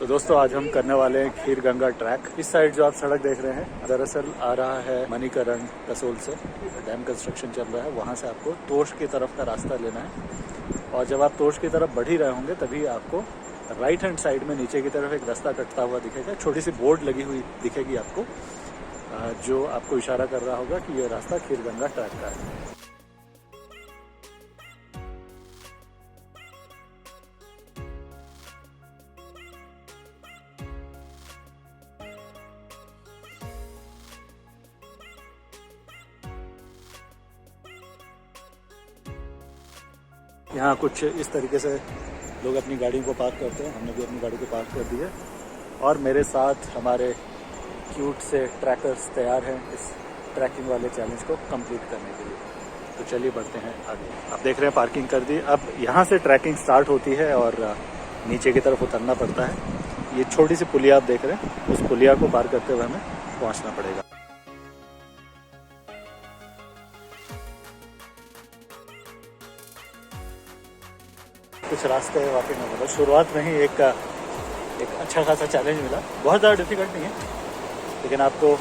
तो दोस्तों आज हम करने वाले हैं खीर गंगा ट्रैक। इस साइड जो आप सड़क देख रहे हैं दरअसल आ रहा है मणिकरण कसोल से। डैम कंस्ट्रक्शन चल रहा है, वहाँ से आपको तोश की तरफ का रास्ता लेना है। और जब आप तोश की तरफ बढ़ ही रहे होंगे तभी आपको राइट हैंड साइड में नीचे की तरफ एक रास्ता कटता हुआ दिखेगा। छोटी सी बोर्ड लगी हुई दिखेगी आपको, जो आपको इशारा कर रहा होगा कि ये रास्ता खीर गंगा ट्रैक का है। यहाँ कुछ इस तरीके से लोग अपनी गाड़ी को पार्क करते हैं। हमने भी अपनी गाड़ी को पार्क कर दी है और मेरे साथ हमारे क्यूट से ट्रैकर्स तैयार हैं इस ट्रैकिंग वाले चैलेंज को कंप्लीट करने के लिए। तो चलिए बढ़ते हैं आगे। आप देख रहे हैं पार्किंग कर दी। अब यहाँ से ट्रैकिंग स्टार्ट होती है और नीचे की तरफ उतरना पड़ता है। ये छोटी सी पुलिया आप देख रहे हैं, उस पुलिया को पार करते हुए हमें पहुँचना पड़ेगा। कुछ रास्ते वाकई में मतलब शुरुआत में ही एक अच्छा खासा चैलेंज मिला। बहुत ज़्यादा डिफिकल्ट नहीं है, लेकिन आपको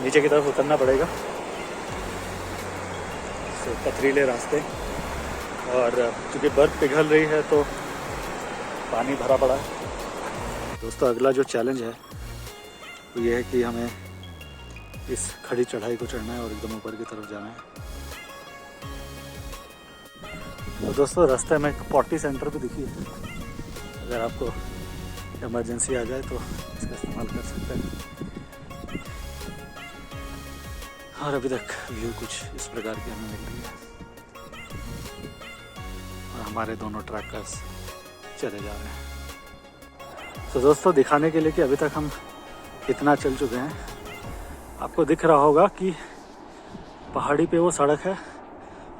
नीचे की तरफ उतरना पड़ेगा। पथरीले रास्ते और क्योंकि बर्फ़ पिघल रही है तो पानी भरा पड़ा है। दोस्तों अगला जो चैलेंज है वो ये है कि हमें इस खड़ी चढ़ाई को चढ़ना है और एकदम ऊपर की तरफ जाना है। तो दोस्तों रास्ते में एक पॉटी सेंटर भी दिखी है, अगर आपको इमरजेंसी आ जाए तो इसका इस्तेमाल कर सकते हैं। और अभी तक व्यू कुछ इस प्रकार की हमें मिल रही है और हमारे दोनों ट्रैकर्स चले जा रहे हैं। तो दोस्तों दिखाने के लिए कि अभी तक हम कितना चल चुके हैं, आपको दिख रहा होगा कि पहाड़ी पे वो सड़क है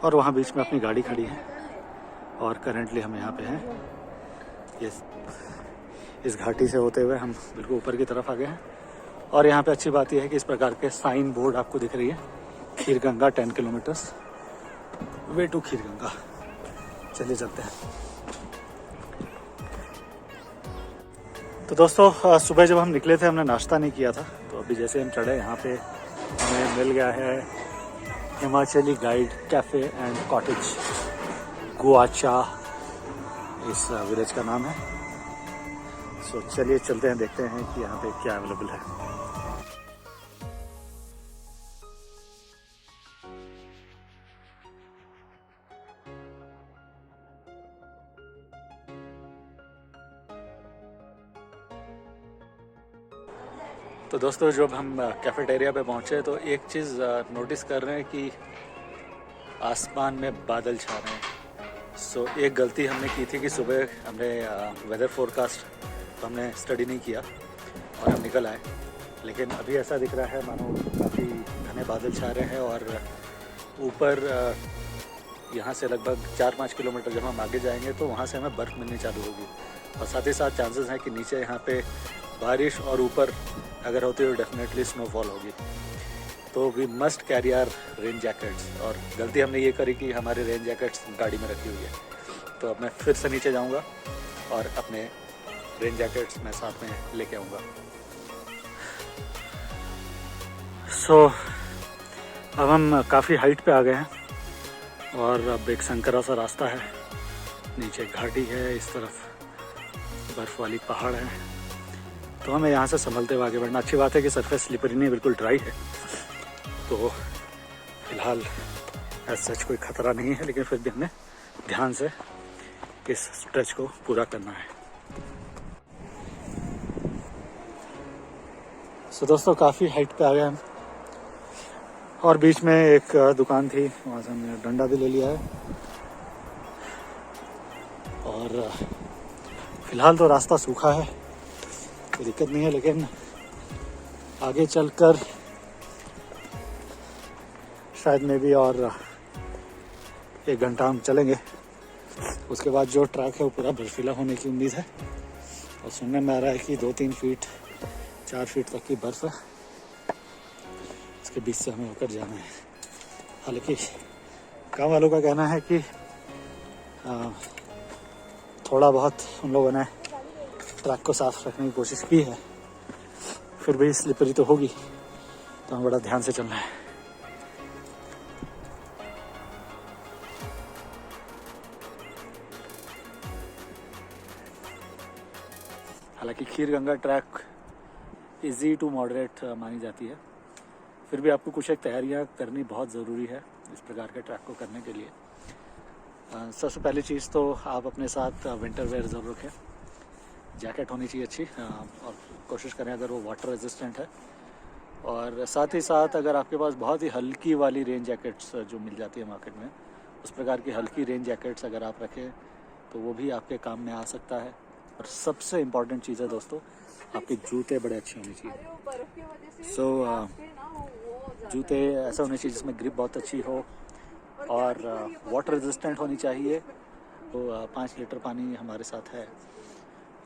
और वहाँ बीच में अपनी गाड़ी खड़ी है। और करेंटली हम यहाँ पे हैं। इस घाटी से होते हुए हम बिल्कुल ऊपर की तरफ आ गए हैं। और यहाँ पे अच्छी बात यह है कि इस प्रकार के साइन बोर्ड आपको दिख रही है। खीर गंगा 10 किलोमीटर्स वे टू खीर गंगा। चलिए चलते हैं। तो दोस्तों सुबह जब हम निकले थे हमने नाश्ता नहीं किया था, तो अभी जैसे हम चढ़े यहाँ पे हमें मिल गया है Himachali guide cafe and cottage. Guacha इस विलेज का नाम है। सो चलिए चलते हैं, देखते हैं कि यहाँ पे क्या अवेलेबल है। तो दोस्तों जब हम कैफेटेरिया पे पहुँचे तो एक चीज़ नोटिस कर रहे हैं कि आसमान में बादल छा रहे हैं। सो एक गलती हमने की थी कि सुबह हमने वेदर फोरकास्ट तो हमने स्टडी नहीं किया और हम निकल आए, लेकिन अभी ऐसा दिख रहा है मानो काफ़ी घने बादल छा रहे हैं और ऊपर यहाँ से लगभग 4-5 किलोमीटर जब हम आगे जाएंगे तो वहाँ से हमें बर्फ़ मिलनी चालू होगी। और साथ ही साथ चांसेस हैं कि नीचे यहाँ पे बारिश और ऊपर अगर होती है तो डेफिनेटली स्नोफॉल होगी। तो we must carry our rain jackets. और गलती हमने ये करी कि हमारे रेन जैकेट्स गाड़ी में रखी हुई है। तो अब मैं फिर से नीचे जाऊंगा और अपने रेन जैकेट्स मैं साथ में लेके आऊँगा। सो अब हम काफ़ी हाइट पे आ गए हैं और अब एक संकरा सा रास्ता है, नीचे घाटी है, इस तरफ बर्फ़ वाली पहाड़ है। तो हमें यहाँ से संभलते हुए आगे बढ़ना। अच्छी बात है कि सरफेस स्लिपरी नहीं, बिल्कुल ड्राई है, तो फिलहाल ऐसा सच कोई ख़तरा नहीं है, लेकिन फिर भी हमें ध्यान से इस स्ट्रेच को पूरा करना है। सो दोस्तों काफ़ी हाइट पे आ गए हम और बीच में एक दुकान थी, वहाँ से हमने डंडा भी ले लिया है। और फिलहाल तो रास्ता सूखा है, कोई दिक्कत नहीं है, लेकिन आगे चलकर शायद में भी और 1 घंटा हम चलेंगे। उसके बाद जो ट्रैक है वो पूरा बर्फीला होने की उम्मीद है। और सुनने में आ रहा है कि 2-3 फीट 4 फीट तक की बर्फ़ है, इसके बीच से हमें होकर जाना है। हालांकि गाँव वालों का कहना है कि थोड़ा बहुत उन लोगों ने ट्रैक को साफ रखने की कोशिश की है, फिर भी स्लिपरी तो होगी, तो हमें बड़ा ध्यान से चलना है। हालांकि Kheer Ganga trek easy to moderate मानी जाती है, फिर भी आपको कुछ एक तैयारियां करनी बहुत ज़रूरी है इस प्रकार के ट्रैक को करने के लिए। सबसे पहली चीज़ तो आप अपने साथ विंटर वेयर ज़रूर रखें। जैकेट होनी चाहिए अच्छी, और कोशिश करें अगर वो वाटर रेजिस्टेंट है, और साथ ही साथ अगर आपके पास बहुत ही हल्की वाली रेन जैकेट्स जो मिल जाती है मार्केट में, उस प्रकार की हल्की रेन जैकेट्स अगर आप रखें तो वो भी आपके काम में आ सकता है। और सबसे इम्पॉर्टेंट चीज़ है दोस्तों, आपके जूते बड़े अच्छे होने चाहिए। जूते ऐसा होने चाहिए जिसमें ग्रिप बहुत अच्छी हो, और वाटर रेजिस्टेंट होनी चाहिए। तो 5 लीटर पानी हमारे साथ है,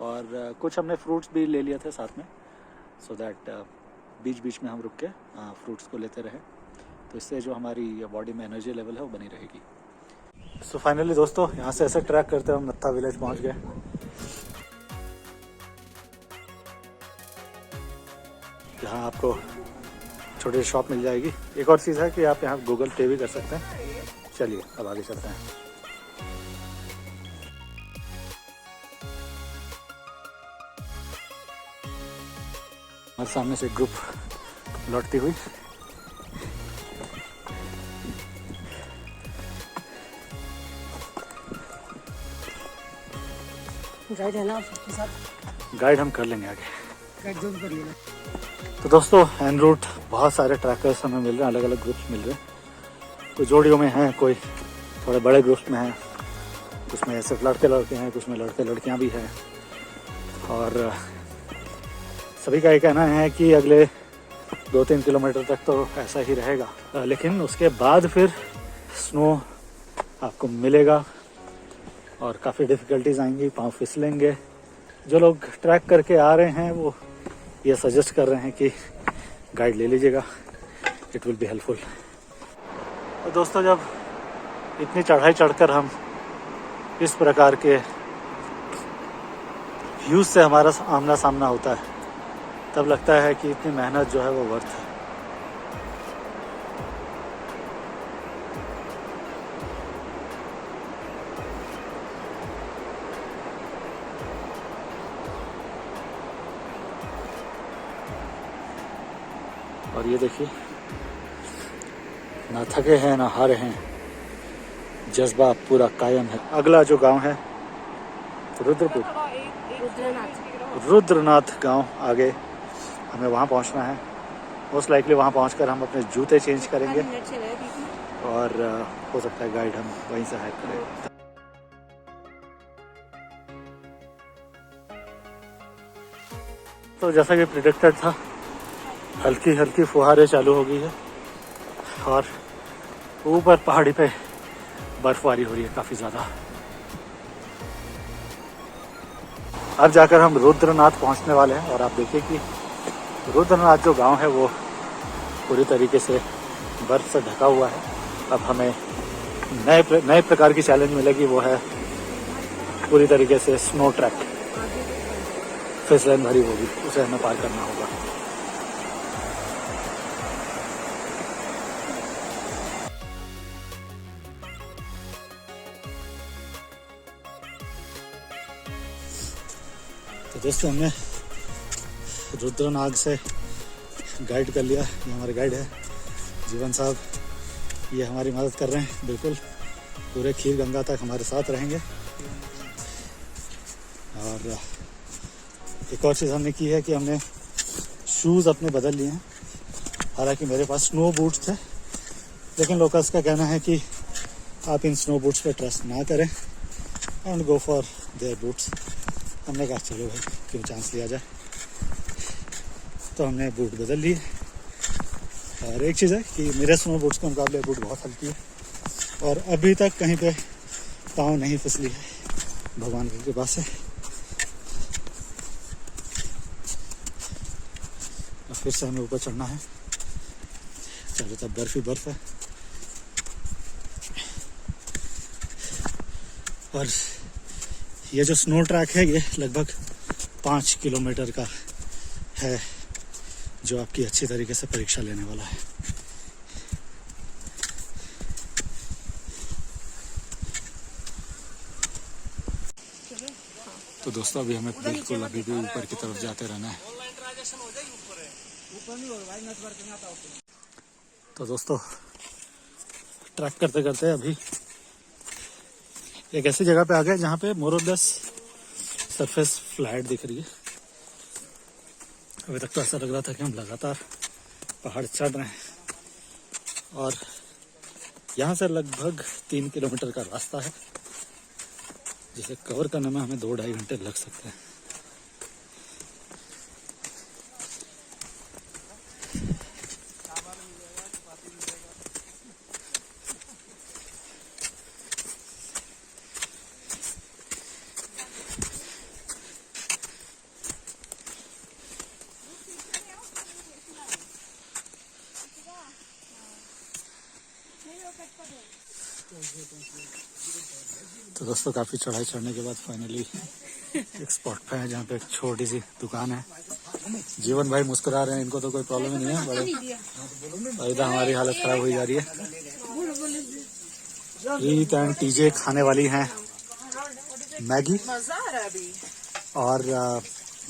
और कुछ हमने फ्रूट्स भी ले लिए थे साथ में, सो दैट बीच बीच में हम रुक के फ्रूट्स को लेते रहे, तो इससे जो हमारी बॉडी में एनर्जी लेवल है वो बनी रहेगी। सो फाइनली दोस्तों, यहाँ से ऐसे ट्रैक करते हम नत्था विलेज पहुँच गए। यहाँ आपको छोटी शॉप मिल जाएगी। एक और चीज़ है कि आप यहाँ गूगल पे भी कर सकते हैं। चलिए अब आगे चलते हैं। हमारे सामने से ग्रुप लौटती हुई, गाइड है ना आपके साथ? गाइड हम कर लेंगे आगे। गाइड जरूर करिए ना। तो दोस्तों, एन रूट बहुत सारे ट्रैकर्स हमें मिल रहे हैं, अलग अलग ग्रुप्स मिल रहे हैं। कोई जोड़ियों में हैं, कोई थोड़े बड़े ग्रुप्स में हैं, कुछ में सिर्फ लड़के लड़के हैं, कुछ में लड़के लड़कियां भी हैं, और सभी का ये कहना है कि अगले 2-3 किलोमीटर तक तो ऐसा ही रहेगा, लेकिन उसके बाद फिर स्नो आपको मिलेगा और काफ़ी डिफ़िकल्टीज आएंगी, पाँव फिसलेंगे। जो लोग ट्रैक करके आ रहे हैं वो ये सजेस्ट कर रहे हैं कि गाइड ले लीजिएगा, इट विल बी हेल्पफुल। और दोस्तों, जब इतनी चढ़ाई चढ़कर हम इस प्रकार के व्यूज़ से हमारा आमना सामना होता है, तब लगता है कि इतनी मेहनत जो है वो वर्थ है। और ये देखिए, ना थके हैं ना हारे हैं, जज्बा पूरा कायम है। अगला जो गांव है रुद्रपुर, रुद्रनाथ गांव, आगे हमें वहां पहुंचना है। मोस्ट लाइकली वहां पहुंचकर हम अपने जूते चेंज करेंगे, और हो सकता है गाइड हम वहीं से हाइक करें। तो जैसा कि प्रिडिक्टेड था, हल्की हल्की फुहारें चालू हो गई है, और ऊपर पहाड़ी पे बर्फबारी हो रही है काफ़ी ज़्यादा। अब जाकर हम रुद्रनाथ पहुंचने वाले हैं, और आप देखिए कि रुद्रनाथ जो गांव है वो पूरी तरीके से बर्फ़ से ढका हुआ है। अब हमें नए प्रकार की चैलेंज मिलेगी, वो है पूरी तरीके से स्नो ट्रैक, फिसलन भरी होगी, उसे हमें पार करना होगा। तो दोस्तों, हमने रुद्रनाथ से गाइड कर लिया। ये हमारे गाइड है जीवन साहब, ये हमारी मदद कर रहे हैं, बिल्कुल पूरे खीर गंगा तक हमारे साथ रहेंगे। और एक और चीज़ हमने की है कि हमने शूज़ अपने बदल लिए हैं। हालांकि मेरे पास स्नो बूट्स थे, लेकिन लोकल्स का कहना है कि आप इन स्नो बूट्स पे ट्रस्ट ना करें and go for their boots. हमने कहा चलो भाई, क्यों चांस लिया जाए, तो हमने बूट बदल लिए। और एक चीज़ है कि मेरे स्नो बूट्स के मुकाबले बूट बहुत हल्की है, और अभी तक कहीं पे पाँव नहीं फिसली है, भगवान की कृपा से। अब फिर से हमें ऊपर चढ़ना है, चारों तरफ बर्फ ही बर्फ है। और ये जो स्नो ट्रैक है ये लगभग 5 किलोमीटर का है जो आपकी अच्छी तरीके से परीक्षा लेने वाला है। तो दोस्तों अभी हमें बिल्कुल अभी भी ऊपर की तरफ जाते रहना है। तो दोस्तों ट्रैक करते करते अभी एक ऐसी जगह पे आ गए जहाँ पे more of the surface flat दिख रही है। अभी तक तो ऐसा लग रहा था कि हम लगातार पहाड़ चढ़ रहे हैं और यहाँ से लगभग 3 किलोमीटर का रास्ता है जिसे कवर करने में हमें 2-2.5 घंटे लग सकते हैं। तो दोस्तों काफ़ी चढ़ाई चढ़ने के बाद फाइनली एक स्पॉट पे है जहाँ पे एक छोटी सी दुकान है। जीवन भाई मुस्कुरा रहे हैं, इनको तो कोई प्रॉब्लम ही नहीं है, बड़े इधर हमारी हालत खराब हुई जा रही है। रीत एंड टीजे खाने वाली हैं मैगी और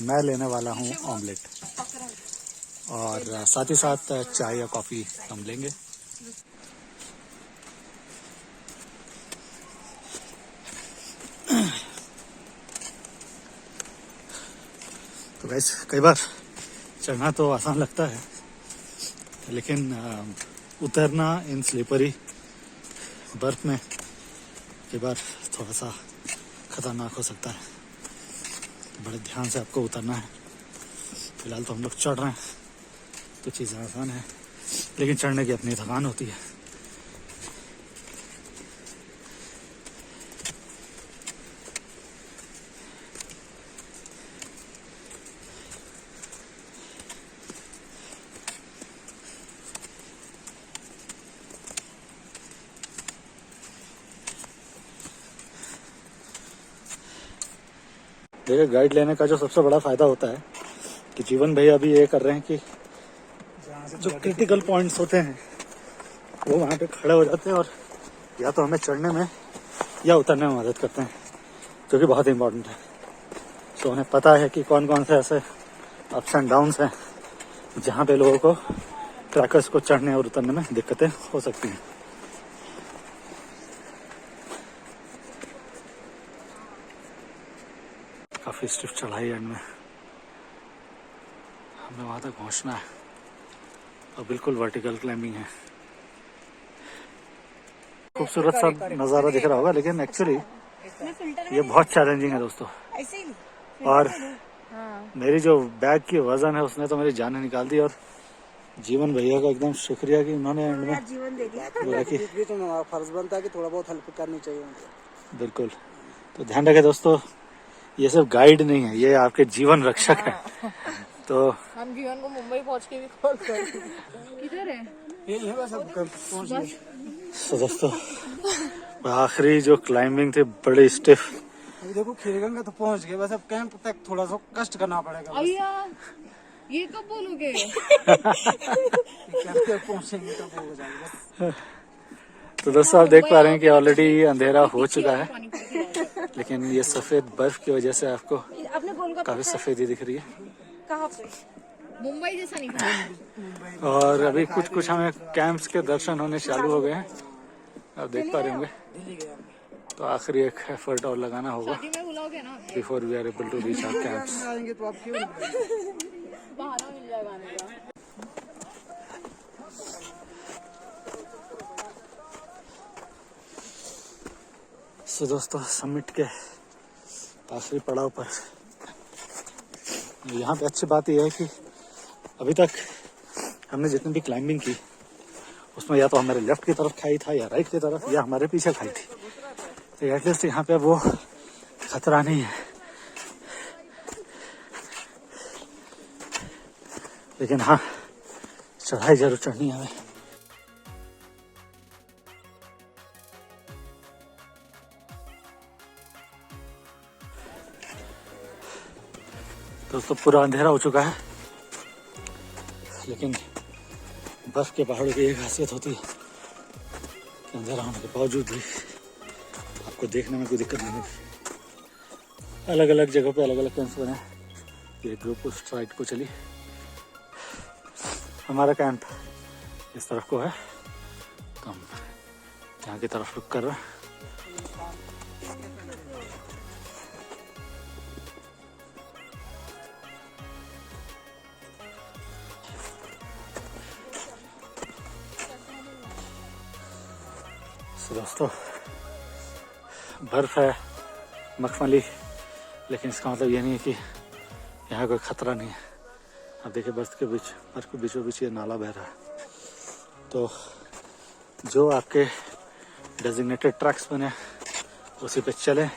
मैं लेने वाला हूँ ऑमलेट और साथ ही साथ चाय या कॉफ़ी हम लेंगे। तो गाइस कई बार चढ़ना तो आसान लगता है लेकिन उतरना इन स्लीपरी बर्फ में कई बार थोड़ा सा खतरनाक हो सकता है। बड़े ध्यान से आपको उतरना है। फिलहाल तो हम लोग चढ़ रहे हैं तो चीज़ें आसान है लेकिन चढ़ने की अपनी थकान होती है। देखिए गाइड लेने का जो सबसे बड़ा फायदा होता है कि जीवन भैया अभी ये कर रहे हैं कि जो क्रिटिकल पॉइंट्स होते हैं वो वहाँ पे खड़े हो जाते हैं और या तो हमें चढ़ने में या उतरने में मदद करते हैं जो कि बहुत इम्पोर्टेंट है। तो उन्हें पता है कि कौन कौन से ऐसे अप्स एंड डाउन्स हैं जहाँ पे लोगों को ट्रैकर्स को चढ़ने और उतरने में दिक्कतें हो सकती हैं। काफ़ी स्टिफ चढ़ाई एंड में हमें वहाँ तक पहुँचना है और बिल्कुल वर्टिकल क्लाइंबिंग है। खूबसूरत सा नज़ारा दिख रहा होगा लेकिन एक्चुअली ये बहुत चैलेंजिंग है दोस्तों। और मेरी जो बैग की वजन है उसने तो मेरी जान निकाल दी और जीवन भैया का एकदम शुक्रिया कि उन्होंने एंड में जीवन दे दिया। बोला कि फर्ज बनता है कि थोड़ा बहुत हेल्प करनी चाहिए। बिल्कुल। तो ध्यान रखें दोस्तों, ये सिर्फ गाइड नहीं है, ये आपके जीवन रक्षक है। तो हम जीवन को मुंबई पहुंच के भी कॉल कर किधर है ये बस अब पहुंच गए। तो दोस्तों आखिरी जो क्लाइंबिंग थी बड़ी स्टिफ। अभी देखो खीरगंगा तो पहुंच गए, बस अब कैंप तक थोड़ा सा कष्ट करना पड़ेगा। अय्या ये कब बोलोगे? कैंप तक पहुंचेंगे तो हो जाएगा। तो दोस्तों आप देख पा रहे हैं कि ऑलरेडी अंधेरा हो चुका है लेकिन ये सफेद बर्फ की वजह से आपको काफी सफेदी दिख रही है। कहाँ पे? मुंबई जैसा नहीं था। और अभी कुछ कुछ हमें कैंप्स के दर्शन होने चालू हो गए हैं, आप देख पा रहे होंगे। तो आखिरी एक एफर्ट और लगाना होगा शादी में बुलाओगे ना before we are able to reach our camps. आएंगे तो आप क्यों बहाना मिल जाएगा आने का। सो दोस्तों समिट के आखिरी पड़ाव पर यहाँ पे अच्छी बात यह है कि अभी तक हमने जितनी भी क्लाइंबिंग की उसमें या तो हमारे लेफ्ट की तरफ खाई था या राइट की तरफ या हमारे पीछे खाई थी, तो एटलीस्ट यहाँ पे वो खतरा नहीं है। लेकिन हाँ चढ़ाई जरूर चढ़नी है हमें। दोस्तों पूरा अंधेरा हो चुका है, लेकिन बर्फ के पहाड़ों की एक खासियत होती है कि अंधेरा होने के बावजूद भी आपको देखने में कोई दिक्कत नहीं होगी। अलग अलग जगह पे अलग अलग कैंप्स बने हैं। ये ग्रुप उस साइड को चली, हमारा कैंप इस तरफ को है, तो हम यहाँ की तरफ रुक कर रहे हैं। दोस्तों बर्फ है, मखमली, लेकिन इसका मतलब ये नहीं है कि यहाँ कोई खतरा नहीं है। अब देखिए बर्फ के बीचों बीच ये नाला बह रहा है, तो जो आपके डेजिग्नेटेड ट्रैक्स बने उसी पे चलें,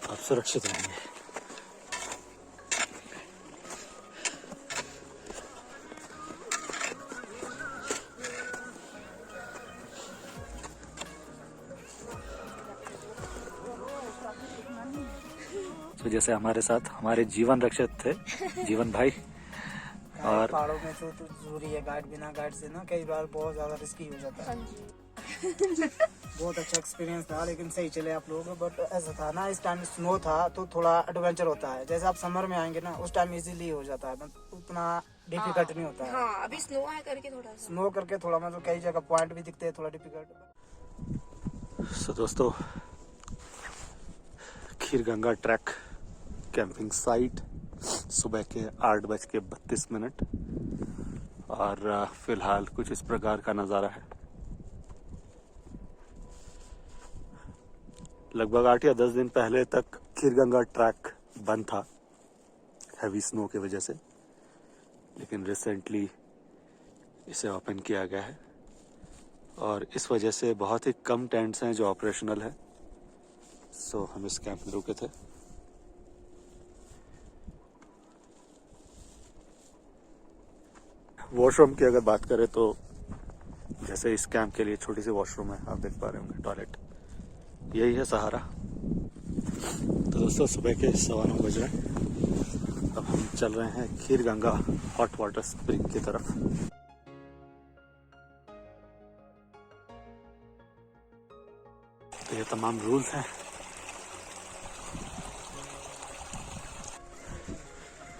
आप सुरक्षित रहेंगे। तो जैसे हमारे साथ हमारे जीवन रक्षक थे, जीवन भाई, और पहाड़ों में तो जरूरी है गाइड, बिना गाइड से ना कई बार बहुत ज्यादा रिस्की हो जाता है। बहुत अच्छा एक्सपीरियंस था, लेकिन सही चले आप लोग। बट ऐसा था ना, इस टाइम स्नो था तो थोड़ा एडवेंचर होता है। जैसे आप समर में आएंगे ना, उस टाइम इजीली हो जाता है, उतना डिफिकल्ट नहीं होता है। हाँ, अभी स्नो है करके थोड़ा सा स्नो करके थोड़ा मतलब कई जगह पॉइंट भी दिखते हैं, थोड़ा डिफिकल्ट। सो दोस्तों खीर गंगा ट्रैक कैंपिंग साइट, सुबह के 8:32 और फिलहाल कुछ इस प्रकार का नज़ारा है। लगभग 8 या 10 दिन पहले तक खीर गंगा ट्रैक बंद था हैवी स्नो की वजह से, लेकिन रिसेंटली इसे ओपन किया गया है और इस वजह से बहुत ही कम टेंट्स हैं जो ऑपरेशनल है। सो हम इस कैंप में रुके थे। वॉशरूम की अगर बात करें तो जैसे इस कैंप के लिए छोटी सी वॉशरूम है, आप देख पा रहे होंगे, टॉयलेट यही है सहारा। तो दोस्तों सुबह के 9:15 बज रहे हैं, अब हम चल रहे हैं खीर गंगा हॉट वाटर स्प्रिंग की तरफ। तो ये तमाम रूल्स हैं।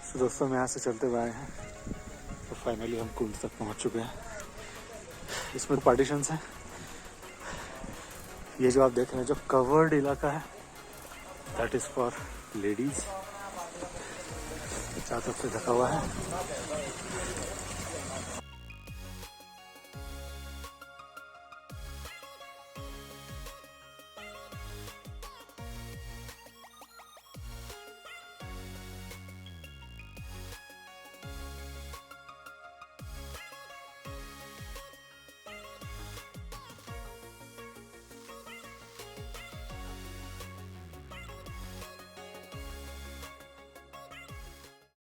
तो दोस्तों हम यहाँ से चलते हुए आए हैं, तो फाइनली हम कुंड तक पहुँच चुके हैं। इसमें पार्टीशंस हैं। ये जो आप देख रहे हैं, जो कवर्ड इलाका है, दैट इज फॉर लेडीज। चारों तरफ से ढका हुआ है।